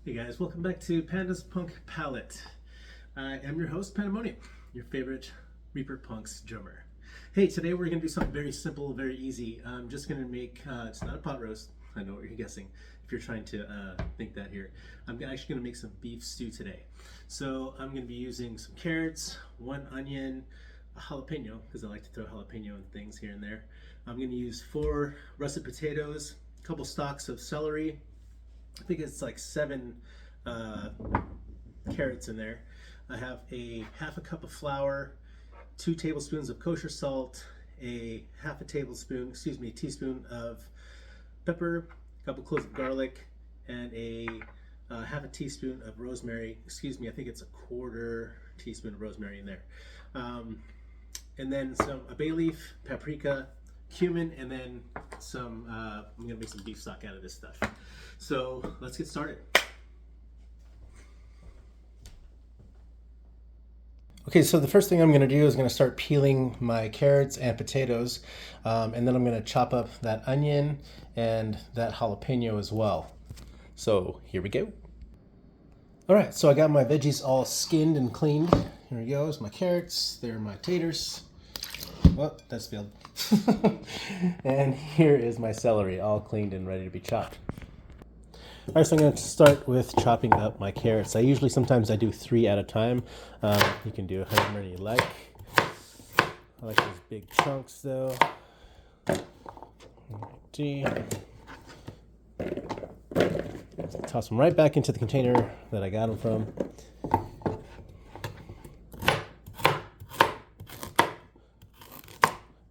Hey guys, welcome back to Panda's Punk Palette. I am your host, Pandemonium, your favorite Reaper Punks drummer. Hey, today we're going to do something very simple, very easy. I'm just going to make, it's not a pot roast, I know what you're guessing, if you're trying to think that here. I'm actually going to make some beef stew today. So I'm going to be using some carrots, one onion, a jalapeno, because I like to throw jalapeno in things here and there. I'm going to use 4 russet potatoes, a couple stalks of celery, I think it's like 7 carrots in there. I have a half a cup of flour, 2 tablespoons of kosher salt, a teaspoon of pepper, a couple cloves of garlic, and a half a teaspoon of rosemary. I think it's a quarter teaspoon of rosemary in there. And then a bay leaf, paprika, cumin, and then I'm gonna make some beef stock out of this stuff. So let's get started. Okay, so the first thing I'm going to do is going to start peeling my carrots and potatoes, and then I'm going to chop up that onion and that jalapeno as well. So here we go. All right, so I got my veggies all skinned and cleaned. Here we go. There's my carrots. There are my taters. Oh, that's spilled. And here is my celery, all cleaned and ready to be chopped. All right, so I'm going to start with chopping up my carrots. Sometimes I do 3 at a time. You can do however many you like. I like those big chunks though. Toss them right back into the container that I got them from.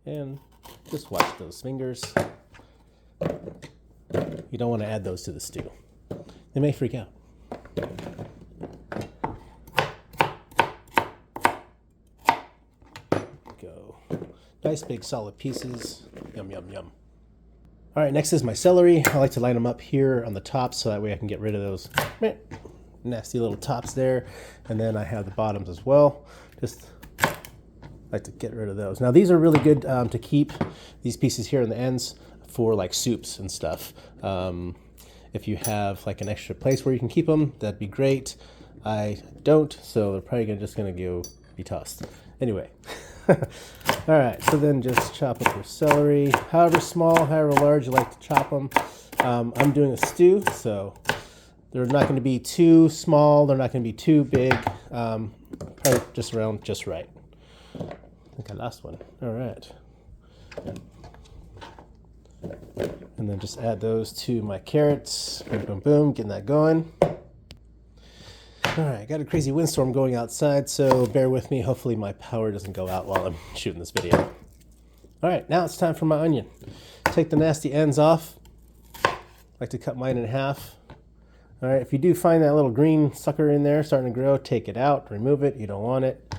And just watch those fingers. You don't want to add those to the stew. They may freak out. Go. Nice big solid pieces. Yum, yum, yum. All right, next is my celery. I like to line them up here on the top so that way I can get rid of those nasty little tops there. And then I have the bottoms as well. Just like to get rid of those. Now these are really good to keep these pieces here on the ends for like soups and stuff. If you have like an extra place where you can keep them, that'd be great. I don't, so they're probably just gonna be tossed. Anyway, all right, so then just chop up your celery, however small, however large you like to chop them. I'm doing a stew, so they're not gonna be too small, they're not gonna be too big, probably just around just right. I think I lost one. All right. And then just add those to my carrots. Boom, boom, boom, getting that going. All right, got a crazy windstorm going outside, so bear with me. Hopefully my power doesn't go out while I'm shooting this video. All right, now it's time for my onion. Take the nasty ends off. I like to cut mine in half. All right, if you do find that little green sucker in there starting to grow, take it out, remove it. You don't want it.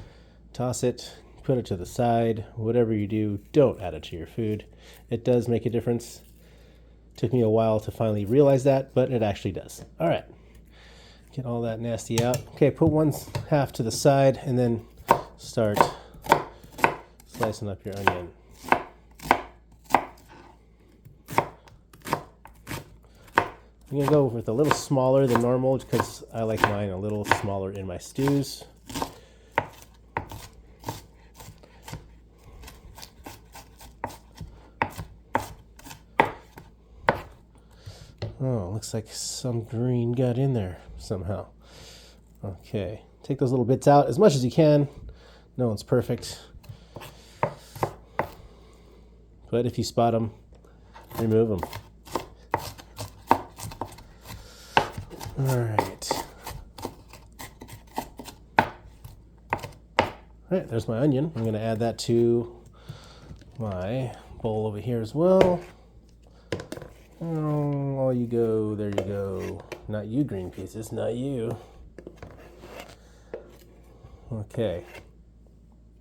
Toss it. Put it to the side. Whatever you do, don't add it to your food. It does make a difference. Took me a while to finally realize that, but it actually does. All right, get all that nasty out. Okay, put one half to the side and then start slicing up your onion. I'm gonna go with a little smaller than normal because I like mine a little smaller in my stews. Oh, looks like some green got in there somehow. Okay, take those little bits out as much as you can. No one's perfect. But if you spot them, remove them. All right. All right, there's my onion. I'm going to add that to my bowl over here as well. Oh, you go, there you go. Not you, green pieces, not you. Okay.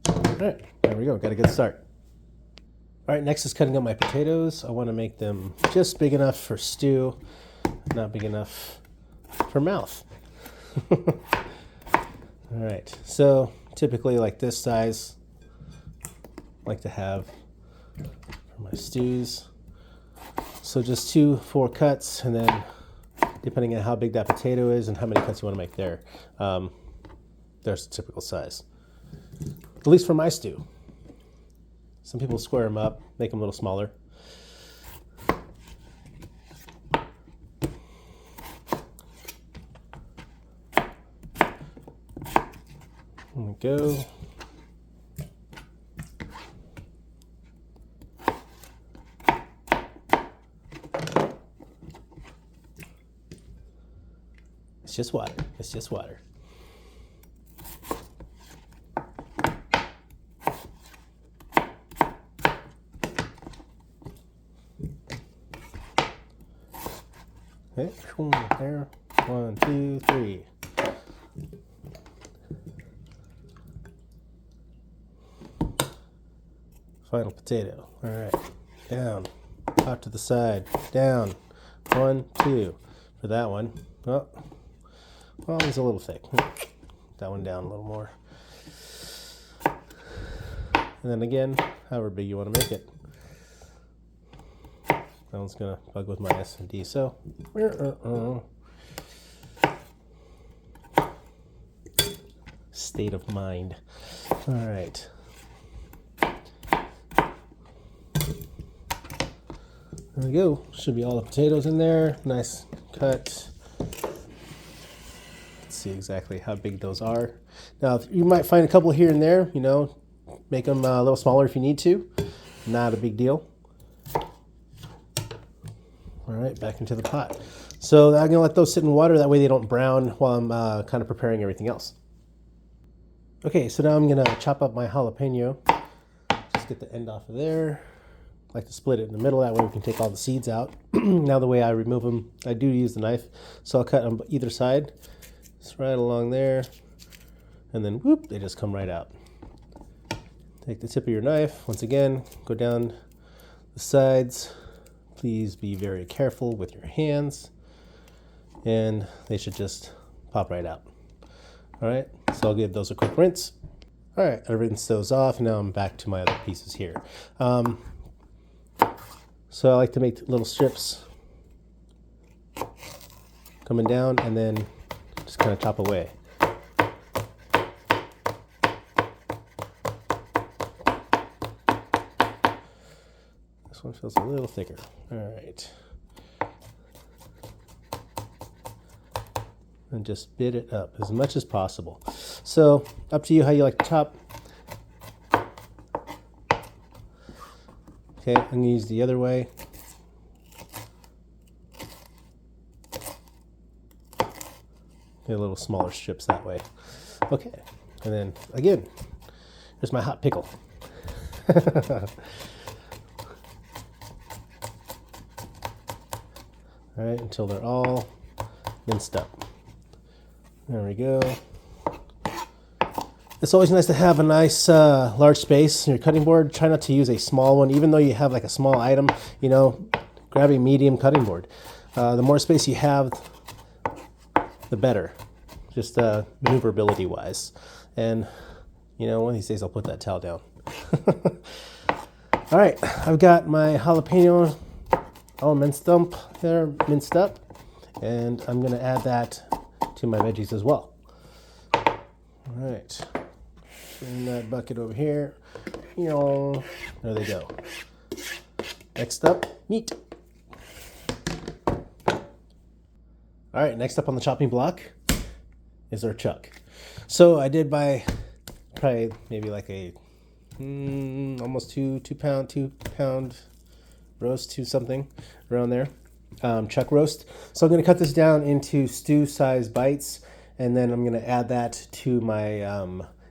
All right, there we go, got a good start. All right, next is cutting up my potatoes. I want to make them just big enough for stew, not big enough for mouth. All right, so typically like this size, I like to have for my stews. So just 2 4 cuts and then depending on how big that potato is and how many cuts you want to make there. There's the typical size, at least for my stew. Some people square them up, make them a little smaller. There we go. It's just water. It's just water. Okay, there. 1, 2, 3. Final potato. All right, down, out to the side, down. 1, 2 for that one. Oh, well, it's a little thick. That one down a little more. And then again, however big you want to make it. That one's gonna bug with my S&D. So, state of mind. All right. There we go. Should be all the potatoes in there. Nice cut. Let's see exactly how big those are. Now, you might find a couple here and there. You know, make them a little smaller if you need to. Not a big deal. All right, back into the pot. So I'm gonna let those sit in water. That way they don't brown while I'm kind of preparing everything else. Okay, so now I'm gonna chop up my jalapeno. Just get the end off of there. I like to split it in the middle. That way we can take all the seeds out. Now the way I remove them, I do use the knife. So I'll cut on either side. Just right along there. And then whoop, they just come right out. Take the tip of your knife. Once again, go down the sides. Please be very careful with your hands, and they should just pop right out. All right, so I'll give those a quick rinse. All right, I rinsed those off. Now I'm back to my other pieces here. So I like to make little strips coming down and then just kind of chop away. This one feels a little thicker. All right. And just bit it up as much as possible. So up to you how you like to chop. Okay, I'm gonna use the other way. Get a little smaller strips that way. Okay, and then again, here's my hot pickle. All right, until they're all minced up. There we go. It's always nice to have a nice large space in your cutting board. Try not to use a small one, even though you have like a small item, you know, grab a medium cutting board. The more space you have, the better, just maneuverability wise. And, you know, one of these days I'll put that towel down. All right, I've got my jalapeno all minced up, and I'm gonna add that to my veggies as well. All right, bring that bucket over here. There they go. Next up, meat. All right, next up on the chopping block is our chuck. So I did buy probably maybe like a almost two pound roast, to something around there, chuck roast. So I'm going to cut this down into stew size bites, and then I'm going to add that to my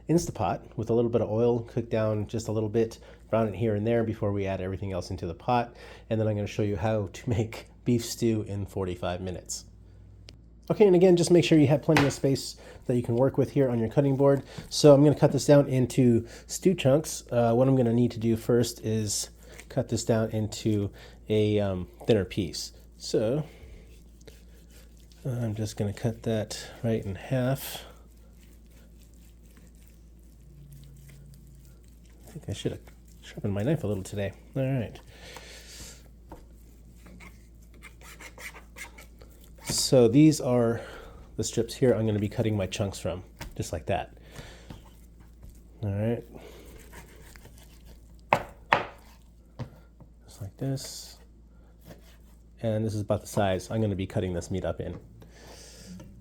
Instapot with a little bit of oil, cook down just a little bit, brown it here and there before we add everything else into the pot. And then I'm going to show you how to make beef stew in 45 minutes. Okay, and again, just make sure you have plenty of space that you can work with here on your cutting board. So I'm going to cut this down into stew chunks. What I'm going to need to do first is cut this down into a thinner piece. So I'm just going to cut that right in half. I think I should have sharpened my knife a little today. All right. So these are the strips here I'm going to be cutting my chunks from, just like that. All right. Just like this. And this is about the size I'm going to be cutting this meat up in.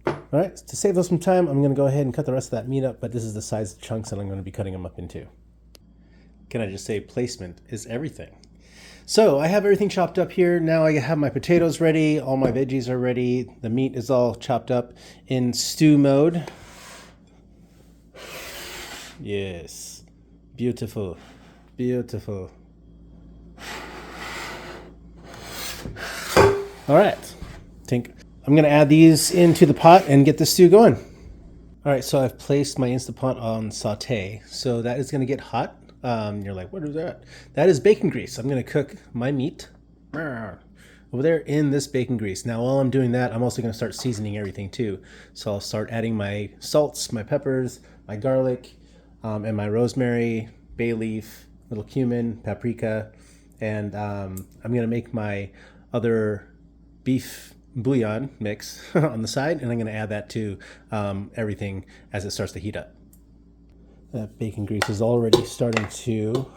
All right, to save us some time, I'm going to go ahead and cut the rest of that meat up, but this is the size of the chunks that I'm going to be cutting them up into. Can I just say placement is everything? So I have everything chopped up here. Now I have my potatoes ready. All my veggies are ready. The meat is all chopped up in stew mode. Yes. Beautiful. Beautiful. All right. I'm going to add these into the pot and get the stew going. All right, so I've placed my Instant Pot on saute. So that is going to get hot. You're like, what is that? That is bacon grease. I'm going to cook my meat over there in this bacon grease. Now, while I'm doing that, I'm also going to start seasoning everything too. So I'll start adding my salts, my peppers, my garlic, and my rosemary, bay leaf, little cumin, paprika, and I'm going to make my other beef bouillon mix on the side, and I'm going to add that to everything as it starts to heat up. That bacon grease is already starting to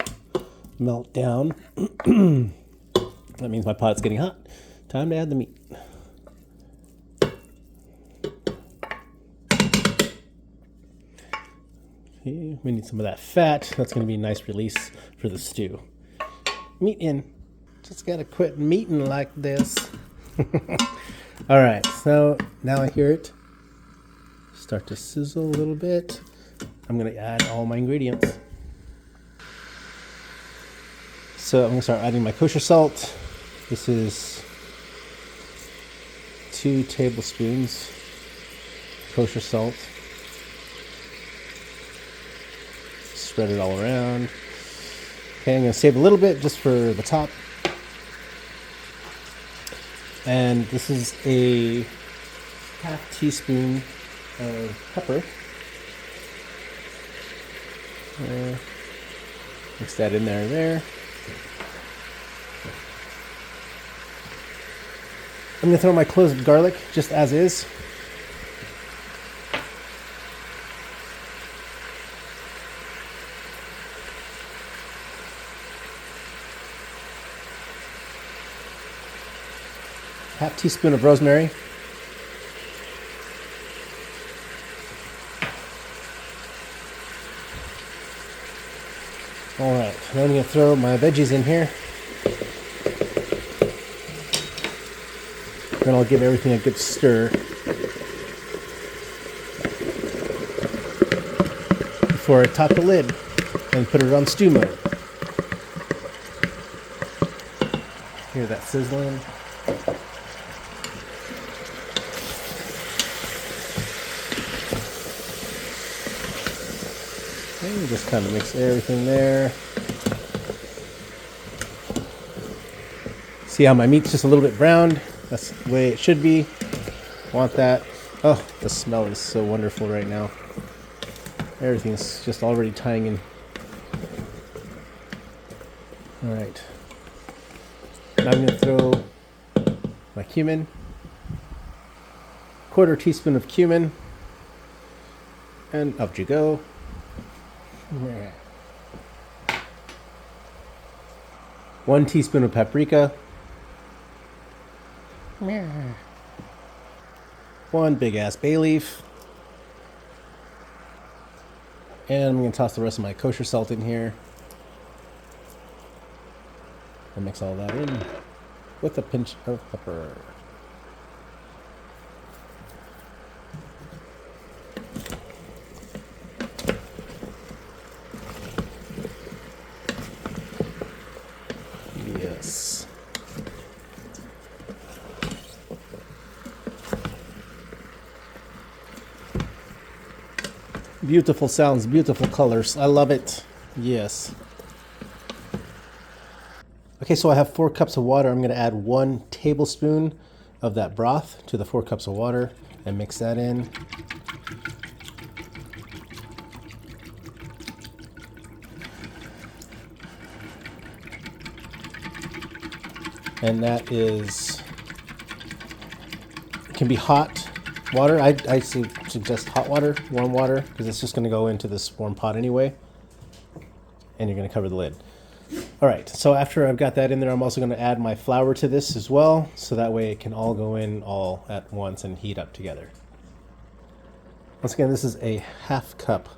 melt down. That means my pot's getting hot. Time to add the meat. Okay, we need some of that fat. That's going to be a nice release for the stew. Meat in. Just got to quit meating like this. All right, so now I hear it start to sizzle a little bit. I'm going to add all my ingredients. So I'm going to start adding my kosher salt. This is 2 tablespoons kosher salt. Spread it all around. Okay, I'm going to save a little bit just for the top. And this is a half teaspoon of pepper. Mix that in there. I'm going to throw my clove garlic just as is. Half teaspoon of rosemary. All right, now I'm going to throw my veggies in here. Then I'll give everything a good stir before I top the lid and put it on stew mode. Hear that sizzling? And just kind of mix everything there. See how my meat's just a little bit browned? That's the way it should be. Want that. Oh, the smell is so wonderful right now. Everything's just already tying in. All right. Now I'm going to throw my cumin. 1/4 teaspoon of cumin. And up you go. 1 teaspoon of paprika. 1 big ass bay leaf. And I'm going to toss the rest of my kosher salt in here. And mix all that in with a pinch of pepper. Yes. Beautiful sounds, beautiful colors. I love it. Yes. Okay, so I have 4 cups of water. I'm going to add 1 tablespoon of that broth to the 4 cups of water and mix that in. And that is can be hot water. I suggest hot water, warm water, because it's just going to go into this warm pot anyway. And you're going to cover the lid. All right, so after I've got that in there, I'm also going to add my flour to this as well, so that way it can all go in all at once and heat up together. Once again, this is a half cup.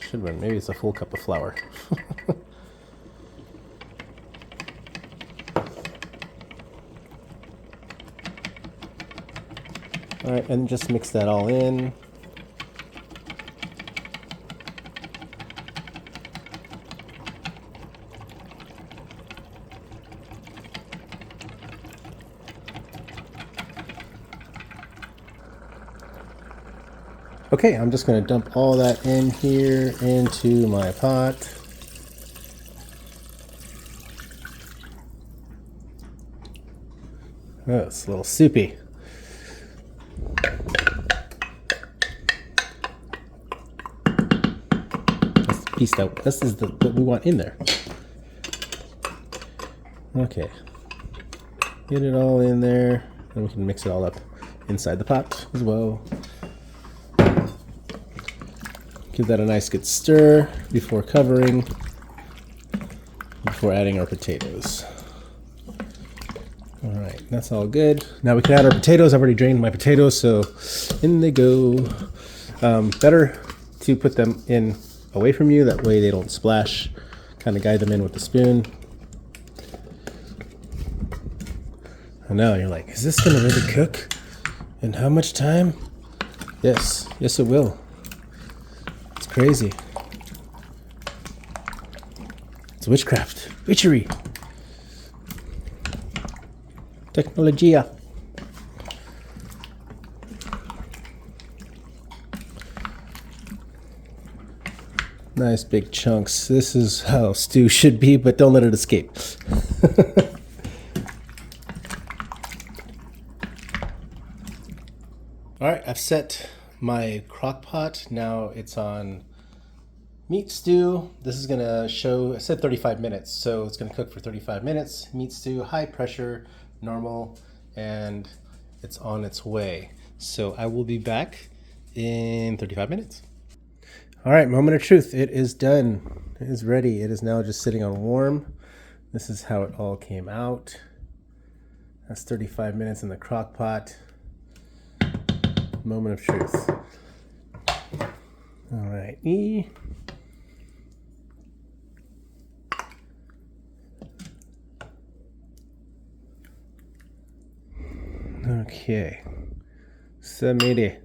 Should run, maybe it's a full cup of flour. All right, and just mix that all in. Okay, I'm just going to dump all that in here into my pot. Oh, it's a little soupy. This piece that this is what we want in there. Okay, get it all in there, and we can mix it all up inside the pot as well. Give that a nice good stir before covering, before adding our potatoes. All right, that's all good. Now we can add our potatoes. I've already drained my potatoes, so in they go. Better to put them in away from you, that way they don't splash. Kind of guide them in with the spoon. I know, you're like, is this gonna really cook? And how much time? Yes, yes it will. Crazy. It's witchcraft. Witchery. Technologia. Nice big chunks. This is how stew should be, but don't let it escape. All right, I've set my crock pot. Now it's on meat stew. This is gonna show, I said 35 minutes, so it's gonna cook for 35 minutes. Meat stew, high pressure, normal, and it's on its way. So I will be back in 35 minutes. All right, moment of truth. It is done. It is ready. It is now just sitting on warm. This is how it all came out. That's 35 minutes in the crock pot. Moment of truth. All right. Okay. Samedi.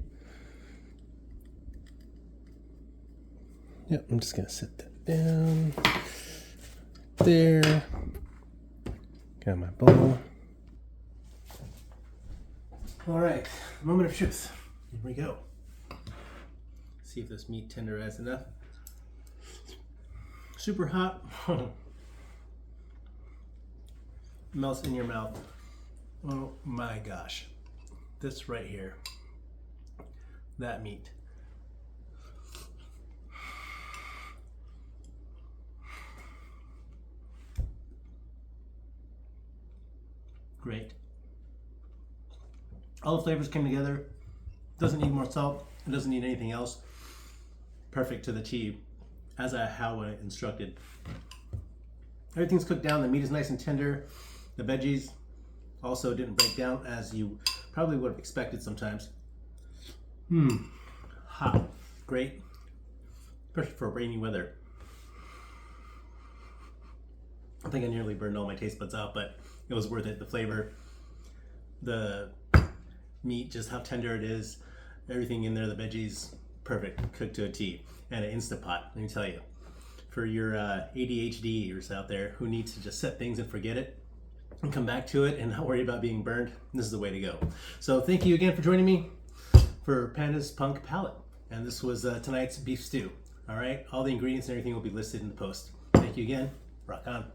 Yep, I'm just gonna set that down. There. Got my bowl. All right, moment of truth. Here we go. See if this meat tenderizes enough. Super hot. Melts in your mouth. Oh my gosh. This right here. That meat. Great. All the flavors came together. Doesn't need more salt. It doesn't need anything else. Perfect to the T, as how I instructed. Everything's cooked down. The meat is nice and tender. The veggies also didn't break down, as you probably would have expected sometimes. Hot. Great. Perfect for rainy weather. I think I nearly burned all my taste buds out, but it was worth it. The flavor, the meat, just how tender it is, everything in there, the veggies, perfect, cooked to a T. And an Instant Pot, let me tell you. For your ADHDers out there who need to just set things and forget it and come back to it and not worry about being burned, this is the way to go. So thank you again for joining me for Panda's Punk Palette. And this was tonight's beef stew. All right, all the ingredients and everything will be listed in the post. Thank you again. Rock on.